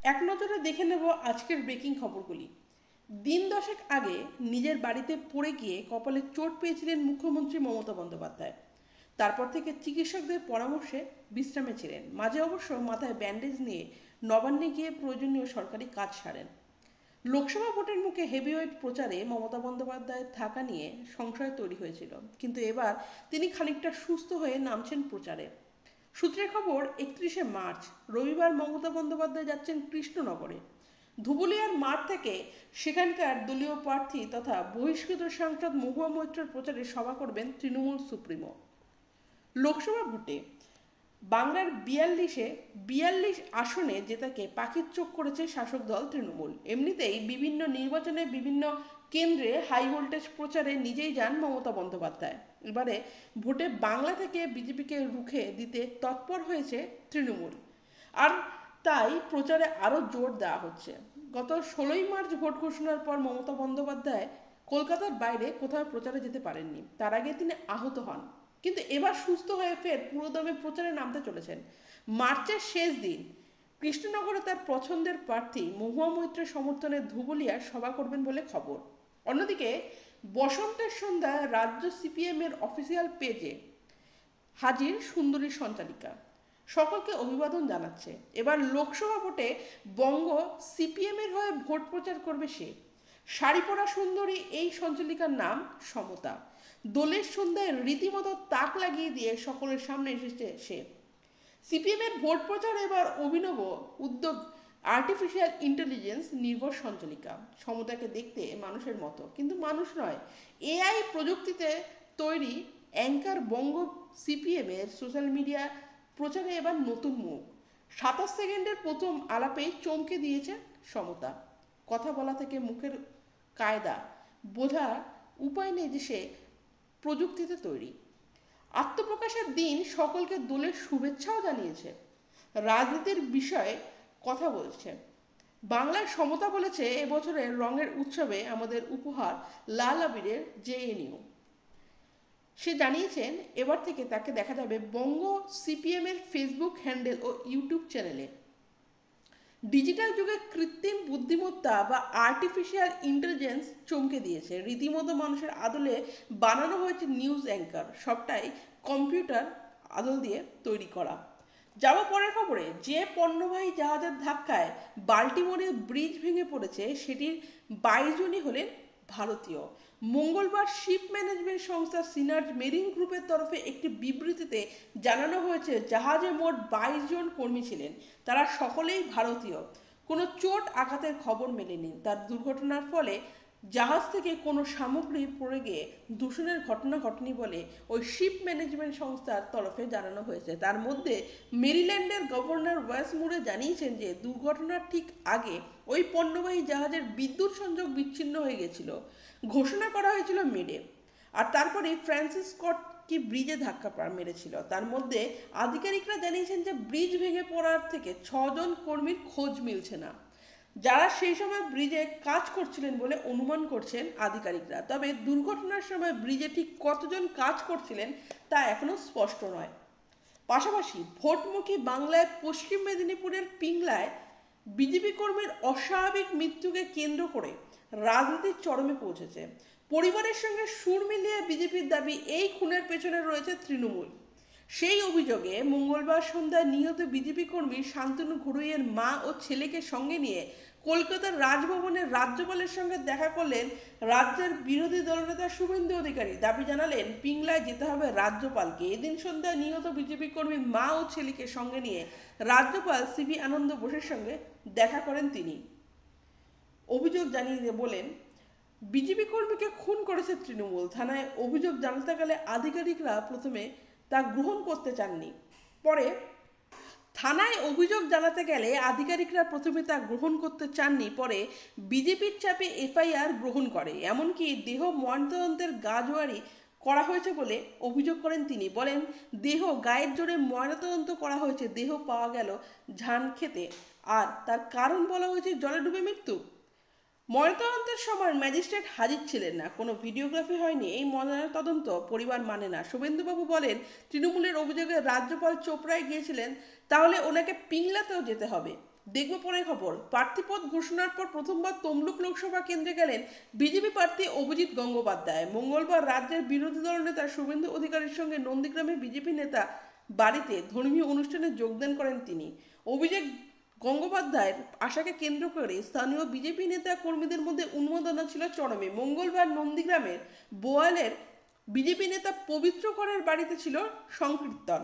এক নজরে দেখে নেব আজকের ব্রেকিং খবরগুলি। দিন দশেক আগে নিজের বাড়িতে পড়ে গিয়ে কপালে চোট পেয়েছিলেন মুখ্যমন্ত্রী মমতা বন্দ্যোপাধ্যায়। তারপর থেকে চিকিৎসকদের পরামর্শে বিশ্রামে ছিলেন, মাঝে অবশ্য মাথায় ব্যান্ডেজ নিয়ে নবান্নে গিয়ে প্রয়োজনীয় সরকারি কাজ সারেন। লোকসভা ভোটের মুখে হেভিওয়েট প্রচারে মমতা বন্দ্যোপাধ্যায়ের থাকা নিয়ে সংশয় তৈরি হয়েছিল, কিন্তু এবার তিনি খানিকটা সুস্থ হয়ে নামছেন প্রচারে। সূত্রের খবর, 31শে মার্চ রবিবার মমতা বন্দ্যোপাধ্যায় যাচ্ছেন কৃষ্ণনগরে। ধুবুলিয়ার মাঠ থেকে সেখানকার দলীয় প্রার্থী তথা বহিষ্কৃত সাংসদ মহুয়া মৈত্রের প্রচারে সভা করবেন তৃণমূল সুপ্রিমো। লোকসভা ভোটে বাংলার 42 আসনে জেতাকে পাখির চোখ করেছে শাসক দল তৃণমূল। এমনিতেই বিভিন্ন নির্বাচনে বিভিন্ন কেন্দ্রে হাই ভোল্টেজ প্রচারে নিজেই যান মমতা বন্দ্যোপাধ্যায়। এবারে ভোটে বাংলা থেকে বিজেপিকে রুখে দিতে তৎপর হয়েছে তৃণমূল, আর তাই প্রচারে আরও জোর দেওয়া হচ্ছে। গত 16ই মার্চ ভোট ঘোষণার পর মমতা বন্দ্যোপাধ্যায় কলকাতার বাইরে কোথাও প্রচারে যেতে পারেননি। তার আগে তিনি আহত হন, কিন্তু এবার সুস্থ হয়ে ফের পুরোদমে প্রচারে নামতে চলেছেন। মার্চের শেষ দিন কৃষ্ণনগরে তার পছন্দের প্রার্থী মহুয়া মৈত্রের সমর্থনে ধুবুলিয়ার সভা করবেন বলে খবর। অন্যদিকে বসন্তের সন্ধ্যায় রাজ্য সিপিএম এর অফিসিয়াল পেজে হাজির সুন্দরী সঞ্চালিকা, সকলকে অভিবাদন জানাচ্ছে। এবার লোকসভা ভোটে বঙ্গ সিপিএম এর হয়ে ভোট প্রচার করবে সে। শাড়ি পরা সুন্দরী এই সঞ্চালিকার নাম সমতা। দোলের সন্ধ্যায় রীতিমতো তাক লাগিয়ে দিয়ে সকলের সামনে এসেছে সে। সিপিএম এর ভোট প্রচারে এবার অভিনব উদ্যোগ আর্টিফিশিয়াল ইন্টেলিজেন্স নির্ভর সঞ্চালিকা। সমতাকে দেখতে মানুষের মতো, কিন্তু মানুষ নয়। এআই প্রযুক্তিতে তৈরি অ্যাঙ্কার বঙ্গ সিপিএম এর সোশ্যাল মিডিয়া প্রচারে এবার নতুন মুখ। 27 সেকেন্ডের প্রথম আলাপেই চমকে দিয়েছে সমতা। কথা বলা থেকে মুখের কায়দা বোঝা উপায় নেই যে সে প্রযুক্তিতে তৈরি। আত্মপ্রকাশের দিন সকলকে দোলের শুভেচ্ছাও জানিয়েছে। রাজনীতির বিষয়ে কথা বলছে। বাংলার সমতা বলেছে, এবছরের রঙের উৎসবে আমাদের উপহার লাল আবিরের জেএনইউ। সে জানিয়েছেন এবার থেকে তাকে দেখা যাবে বঙ্গ সিপিএম এর ফেসবুক হ্যান্ডেল ও ইউটিউব চ্যানেলে। ডিজিটাল যুগে কৃত্রিম বুদ্ধিমত্তা বা আর্টিফিশিয়াল ইন্টেলিজেন্স চমকে দিয়েছে। রীতিমতো মানুষের আদলে বানানো হয়েছে নিউজ অ্যাঙ্কার, সবটাই কম্পিউটার আদল দিয়ে তৈরি করা। যাব পরের খবরে। যে পণ্যবাহী জাহাজের ধাক্কায় বাল্টিমোরে ব্রিজ ভেঙে পড়েছে সেটির 22 জনই হলেন ভারতীয়। মঙ্গলবার শিপ ম্যানেজমেন্ট সংস্থা সিনার্জ মেরিন গ্রুপের তরফে একটি বিবৃতিতে জানানো হয়েছে জাহাজে মোট 22 জন কর্মী ছিলেন, তারা সকলেই ভারতীয়। কোনো চোট আঘাতের খবর মেলেনি। তার দুর্ঘটনার ফলে জাহাজ থেকে কোনো সামগ্রী পড়ে গিয়ে দূষণের ঘটনা ঘটেনি বলে ওই শিপ ম্যানেজমেন্ট সংস্থার তরফে জানানো হয়েছে। তার মধ্যে মেরিল্যান্ডের গভর্নর ওয়েসমুরে জানিয়েছেন যে দুর্ঘটনার ঠিক আগে ওই পণ্যবাহী জাহাজের বিদ্যুৎ সংযোগ বিচ্ছিন্ন হয়ে গেছিল। ঘোষণা করা হয়েছিল মেডে, আর তারপরে ফ্রান্সিস স্কট কি ব্রিজে ধাক্কা মেরেছিল। তার মধ্যে আধিকারিকরা জানিয়েছেন যে ব্রিজ ভেঙে পড়ার থেকে 6 জন কর্মীর খোঁজ মিলছে না, যারা সেই সময় ব্রিজে কাজ করছিলেন বলে অনুমান করছেন আধিকারিকরা। তবে দুর্ঘটনার সময় ব্রিজে ঠিক কতজন কাজ করছিলেন তা এখনো স্পষ্ট নয়। পাশাপাশি ভোটমুখী বাংলায় পশ্চিম মেদিনীপুরের পিংলায় বিজেপি কর্মীর অস্বাভাবিক মৃত্যুকে কেন্দ্র করে রাজনীতির চরমে পৌঁছেছে। পরিবারের সঙ্গে সুর মিলিয়ে বিজেপির দাবি এই খুনের পেছনে রয়েছে তৃণমূল। সেই অভিযোগে মঙ্গলবার সন্ধ্যায় নিহত বিজেপি কর্মী শান্তনু ঘুরুইয়ের মা ও ছেলেকে সঙ্গে নিয়ে কলকাতার রাজভবনের রাজ্যপালের সঙ্গে দেখা করলেন রাজ্যের বিরোধী দলনেতা শুভেন্দু অধিকারী। দাবি জানালেন পিংলায় যেতে হবে রাজ্যপালকে। এদিন সন্ধ্যায় নিহত বিজেপি কর্মীর মা ও ছেলেকে সঙ্গে নিয়ে রাজ্যপাল সিবি আনন্দ বোসের সঙ্গে দেখা করেন তিনি। অভিযোগ জানিয়ে বলেন, বিজেপি কর্মীকে খুন করেছে তৃণমূল। থানায় অভিযোগ জানাতে গেলে আধিকারিকরা প্রথমে তা গ্রহণ করতে চাননি। পরে থানায় অভিযোগ জানাতে গেলে আধিকারিকরা প্রথমে তা গ্রহণ করতে চাননি, পরে বিজেপির চাপে এফআইআর গ্রহণ করে। এমনকি দেহ ময়নাতদন্তের গাজোয়ারি করা হয়েছে বলে অভিযোগ করেন তিনি। বলেন, দেহ গায়ের জোরে ময়নাতদন্ত করা হয়েছে, দেহ পাওয়া গেল ঝান খেতে, আর তার কারণ বলা হয়েছে জলে ডুবে মৃত্যু। ময়নাতদন্তের সময় ম্যাজিস্ট্রেট হাজির ছিলেন না, কোনো ভিডিওগ্রাফি হয়নি, এই ময়নাতদন্ত পরিবার মানে না। শুভেন্দুবাবু বলেন, তৃণমূলের অভিযোগে রাজ্যপাল চোপড়ায় গিয়েছিলেন, তাহলে ওনাকে পিংলাতেও যেতে হবে। দেখব পরের খবর। প্রার্থীপদ ঘোষণার পর প্রথমবার তমলুক লোকসভা কেন্দ্রে গেলেন বিজেপি প্রার্থী অভিজিৎ গঙ্গোপাধ্যায়। মঙ্গলবার রাজ্যের বিরোধী দল নেতা শুভেন্দু অধিকারীর সঙ্গে নন্দীগ্রামে বিজেপি নেতা বাড়িতে ধর্মীয় অনুষ্ঠানে যোগদান করেন তিনি। অভিষেক গঙ্গোপাধ্যায়ের আশাকে কেন্দ্র করে স্থানীয় বিজেপি নেতা কর্মীদের মধ্যে উন্মাদনা ছিল চরমে। মঙ্গলবার নন্দীগ্রামের বোয়ালের বিজেপি নেতা পবিত্র করের বাড়িতে ছিল সংকীর্তন।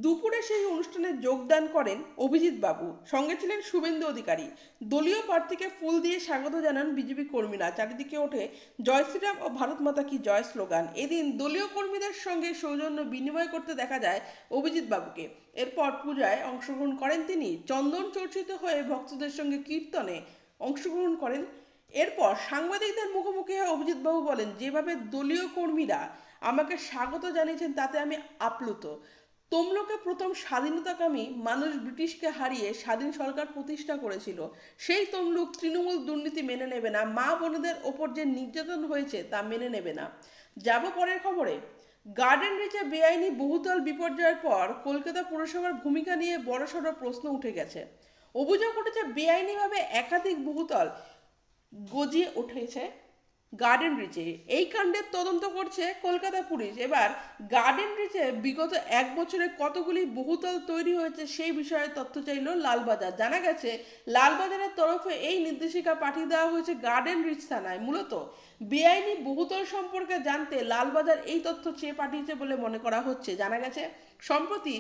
দুপুরে সেই অনুষ্ঠানে যোগদান করেন অভিজিৎ বাবু, সঙ্গে ছিলেন শুভেন্দু অধিকারী। দলীয় প্রার্থীকে ফুল দিয়ে স্বাগত জানান বিজেপি কর্মীরা। চারিদিকে ওঠে জয় শ্রীরাম ও ভারত মাতা কি জয় স্লোগান। এদিন দলীয় কর্মীদের সঙ্গে সৌজন্য বিনিময় করতে দেখা যায় অভিজিৎ বাবুকে। এরপর পূজায় অংশগ্রহণ করেন তিনি। চন্দন চর্চিত হয়ে ভক্তদের সঙ্গে কীর্তনে অংশগ্রহণ করেন। এরপর সাংবাদিকদের মুখোমুখি হয়ে অভিজিৎ বাবু বলেন, যেভাবে দলীয় কর্মীরা আমাকে স্বাগত জানিয়েছেন তাতে আমি আপ্লুত। তমলুকে প্রথম স্বাধীনতাকামী মানুষ ব্রিটিশকে হারিয়ে স্বাধীন সরকার প্রতিষ্ঠা করেছিল। সেই তমলুক তৃণমূল দুর্নীতি মেনে নেবে না, মা বোনেদের ওপর যে নির্যাতন হয়েছে তা মেনে নেবে না। যাব পরের খবরে। গার্ডেন রিচে বেআইনি বহুতল বিপর্যয়ের পর কলকাতা পুরসভার ভূমিকা নিয়ে বড়সড় প্রশ্ন উঠে গেছে। অভিযোগ উঠেছে বেআইনিভাবে একাধিক বহুতল গজিয়ে উঠেছে গার্ডেন রিচে। এই কাণ্ডের তদন্ত করছে কলকাতা পুলিশ। এবার গার্ডেন রিচে বিগত এক বছরে কতগুলি বহুতল তৈরি হয়েছে সেই বিষয়ে তথ্য চাইল লালবাজার। জানা গেছে লালবাজারের তরফে এই নির্দেশিকা পাঠিয়ে দেওয়া হয়েছে গার্ডেন রিচ থানায়। মূলত বেআইনি বহুতল সম্পর্কে জানতে লালবাজার এই তথ্য চেয়ে পাঠিয়েছে বলে মনে করা হচ্ছে। জানা গেছে সম্প্রতি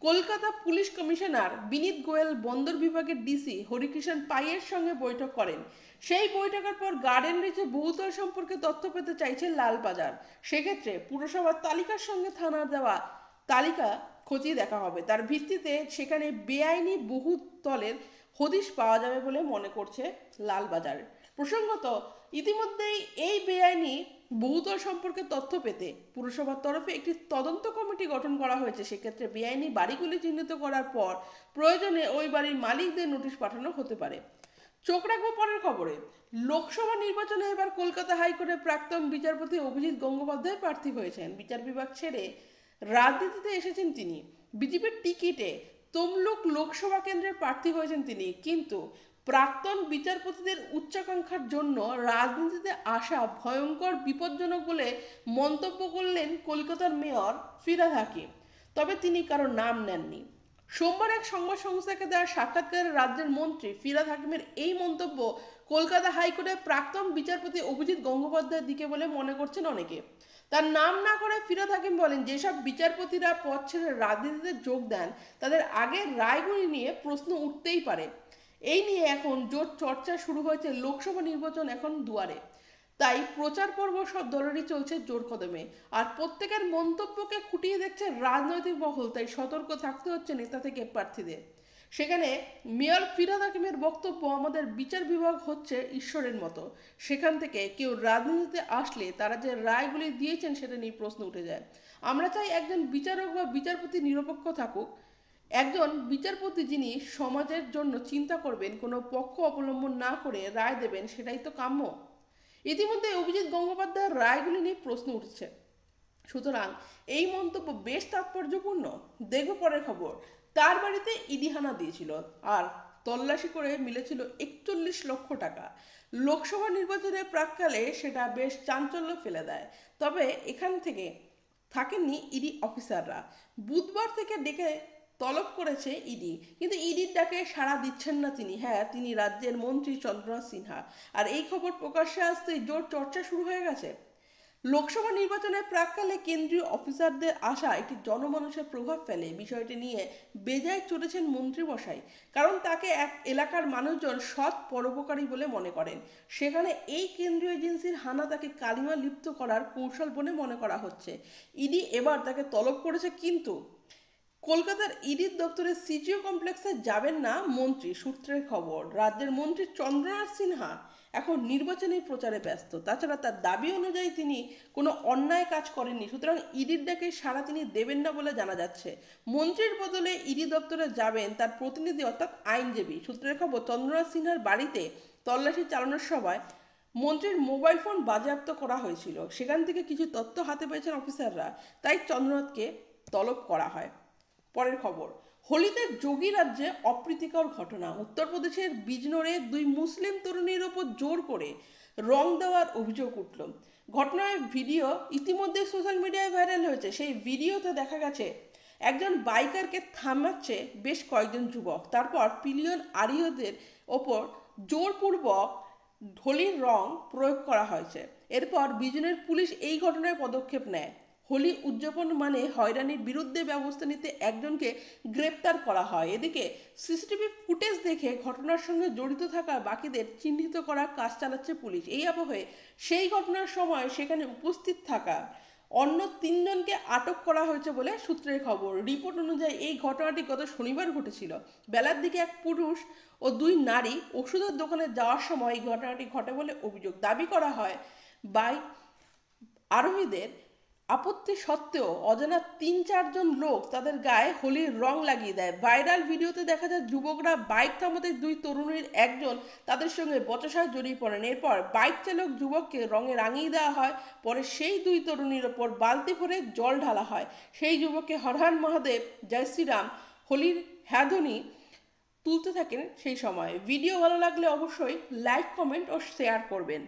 কলকাতা পুলিশ কমিশনার বিনীত গোয়েল বন্দর বিভাগের ডিসি হরিকৃষ্ণ পাইয়ের সঙ্গে বৈঠক করেন। সেই বৈঠকের পর গার্ডেন রিচে বহুতল সম্পর্কে তথ্য পেতে চাইছে লালবাজার। সেক্ষেত্রে পুরসভার তালিকার সঙ্গে থানার দেওয়া তালিকা খতিয়ে দেখা হবে। তার ভিত্তিতে সেখানে বেআইনি বহুতলের হদিশ পাওয়া যাবে বলে মনে করছে লালবাজার। প্রসঙ্গত, ইতিমধ্যেই এই বেআইনি বহুতল সম্পর্কে তথ্য পেতে পুরসভার তরফে একটি তদন্ত কমিটি গঠন করা হয়েছে। সেক্ষেত্রে বেআইনি বাড়িগুলি চিহ্নিত করার পর প্রয়োজনে ওই বাড়ির মালিকদের নোটিশ পাঠানো হতে পারে। চোখ রাখবো পরের খবরে। লোকসভা নির্বাচনে এবার কলকাতা হাইকোর্টের প্রাক্তন বিচারপতি অভিজিৎ গঙ্গোপাধ্যায় প্রার্থী হয়েছেন। বিচার বিভাগ ছেড়ে রাজনীতিতে এসেছেন তিনি। বিজেপির টিকিটে তমলুক লোকসভা কেন্দ্রের প্রার্থী হয়েছেন তিনি। কিন্তু প্রাক্তন বিচারপতিদের উচ্চাকাঙ্ক্ষার জন্য রাজনীতিতে আসা ভয়ঙ্কর বিপজ্জনক বলে মন্তব্য করলেন কলকাতার মেয়র ফিরহাদ হাকিম। তবে তিনি কারো নাম নেননি। সোমবার এক সংবাদ সংস্থাকে দেওয়া সাক্ষাৎকারে রাজ্যের মন্ত্রী ফিরহাদ হাকিমের এই মন্তব্য কলকাতা হাইকোর্টের প্রাক্তন বিচারপতি অভিজিৎ গঙ্গোপাধ্যায়ের দিকে বলে মনে করছেন অনেকে। তার নাম না করে ফিরহাদ হাকিম বলেন, যেসব বিচারপতিরা পদ ছেড়ে রাজনীতিতে যোগ দেন তাদের আগের রায়গুলি নিয়ে প্রশ্ন উঠতেই পারে। এই নিয়ে এখন জোর চর্চা শুরু হয়েছে। লোকসভা নির্বাচন এখন দুয়ারে, তাই প্রচার পর্ব সব দলেরই চলছে জোর কদমে। আর প্রত্যেকের মন্তব্যকে খুঁটিয়ে দেখছে রাজনৈতিক মহল, তাই সতর্ক থাকতে হচ্ছে নেতা থেকে প্রার্থীদের। সেখানে মেয়র ফিরহাদ হাকিমের বক্তব্য, আমাদের বিচার বিভাগ হচ্ছে ঈশ্বরের মতো, সেখান থেকে কেউ রাজনীতিতে আসলে তারা যে রায়গুলি দিয়েছেন সেটা নিয়ে প্রশ্ন উঠে যায়। আমরা চাই একজন বিচারক বা বিচারপতি নিরপেক্ষ থাকুক, একজন বিচারপতি যিনি সমাজের জন্য চিন্তা করবেন, কোনো পক্ষ অবলম্বন না করে রায় দেবেন, সেটাই তো কাম্য। ইতিমধ্যে অভিজিৎ গঙ্গোপাধ্যায়ের রায়গুলি নিয়ে প্রশ্ন উঠছে, সুতরাং এই মন্তব্য বেশ তাৎপর্যপূর্ণ। দেখব পরের খবর। তার বাড়িতে ইডি হানা দিয়েছিল আর তল্লাশি করে মিলেছিল 41 লক্ষ টাকা। লোকসভা নির্বাচনের প্রাককালে সেটা বেশ চাঞ্চল্য ফেলে দেয়। তবে এখান থেকে থাকেননি ইডি অফিসাররা। বুধবার থেকে ডেকে তলব করেছে ইডি, কিন্তু ইডির ডাকে সাড়া দিচ্ছেন না তিনি। হ্যাঁ, তিনি রাজ্যের মন্ত্রী চন্দ্রনাথ সিনহা। আর এই খবর প্রকাশ্যে আসতেই জোর চর্চা শুরু হয়ে গেছে। লোকসভা নির্বাচনের প্রাককালে কেন্দ্রীয় অফিসারদের আসা একটি জনমানুষের প্রভাব ফেলে, বিষয়টি নিয়ে বেজায় চড়েছেন মন্ত্রী মশাই। কারণ তাকে এক এলাকার মানুষজন সৎ পরোপকারী বলে মনে করেন। সেখানে এই কেন্দ্রীয় এজেন্সির হানা তাকে কালিমা লিপ্ত করার কৌশল বলে মনে করা হচ্ছে। ইডি এবার তাকে তলব করেছে, কিন্তু কলকাতার ইডির দপ্তরে সিজিও কমপ্লেক্সে যাবেন না মন্ত্রী। সূত্রের খবর, রাজ্যের মন্ত্রী চন্দ্রনাথ সিনহা এখন নির্বাচনী প্রচারে ব্যস্ত। তাছাড়া তার দাবি অনুযায়ী তিনি কোনো অন্যায় কাজ করেননি, সুতরাং ইডির ডাকে সাড়া তিনি দেবেন না বলে জানা যাচ্ছে। মন্ত্রীর বদলে ইডি দপ্তরে যাবেন তার প্রতিনিধি, অর্থাৎ আইনজীবী। সূত্রের খবর, চন্দ্রনাথ সিনহার বাড়িতে তল্লাশি চালানোর সময় মন্ত্রীর মোবাইল ফোন বাজেয়াপ্ত করা হয়েছিল। সেখান থেকে কিছু তথ্য হাতে পেয়েছেন অফিসাররা, তাই চন্দ্রনাথকে তলব করা হয়। পরের খবর। হোলিতে যোগী রাজ্যে অপ্রীতিকর ঘটনা। উত্তরপ্রদেশের বিজনোরে দুই মুসলিম তরুণীর ওপর জোর করে রং দেওয়ার অভিযোগ উঠল। ঘটনার ভিডিও ইতিমধ্যে সোশ্যাল মিডিয়ায় ভাইরাল হয়েছে। সেই ভিডিওতে দেখা গেছে একজন বাইকারকে থামাচ্ছে বেশ কয়েকজন যুবক, তারপর পিলিয়ন আরোহীদের ওপর জোরপূর্বক হোলির রং প্রয়োগ করা হয়েছে। এরপর বিজনের পুলিশ এই ঘটনায় পদক্ষেপ নেয়। হোলি উদযাপন মানে হয়রানির বিরুদ্ধে ব্যবস্থা নিতে একজনকে গ্রেপ্তার করা হয়। এদিকে সিসিটিভি ফুটেজ দেখে ঘটনার সঙ্গে জড়িত থাকা বাকিদের চিহ্নিত করার কাজ চালাচ্ছে পুলিশ। এই আবহে সেই ঘটনার সময় সেখানে উপস্থিত থাকা অন্য তিনজনকে আটক করা হয়েছে বলে সূত্রের খবর। রিপোর্ট অনুযায়ী এই ঘটনাটি গত শনিবার ঘটেছিল। বেলার দিকে এক পুরুষ ও দুই নারী ওষুধের দোকানে যাওয়ার সময় এই ঘটনাটি ঘটে বলে অভিযোগ। দাবি করা হয় বাইক আরোহীদের আপত্তি সত্ত্বেও অজানা ৩-৪ জন লোক তাদের গায়ে হোলির রং লাগিয়ে দেয়। ভাইরাল ভিডিওতে দেখা যায় যুবকরা বাইক থামাতে দুই তরুণীর একজন তাদের সঙ্গে বচসায় জড়িয়ে পড়েন। এরপর বাইক চালক যুবককে রঙে রাঙিয়ে দেওয়া হয়। পরে সেই দুই তরুণীর ওপর বালতি ভরে জল ঢালা হয়। সেই যুবককে হর হর মহাদেব, জয় শ্রীরাম, হোলির হ্যাঁধ্বনি তুলতে থাকেন সেই সময়। ভিডিও ভালো লাগলে অবশ্যই লাইক, কমেন্ট ও শেয়ার করবেন।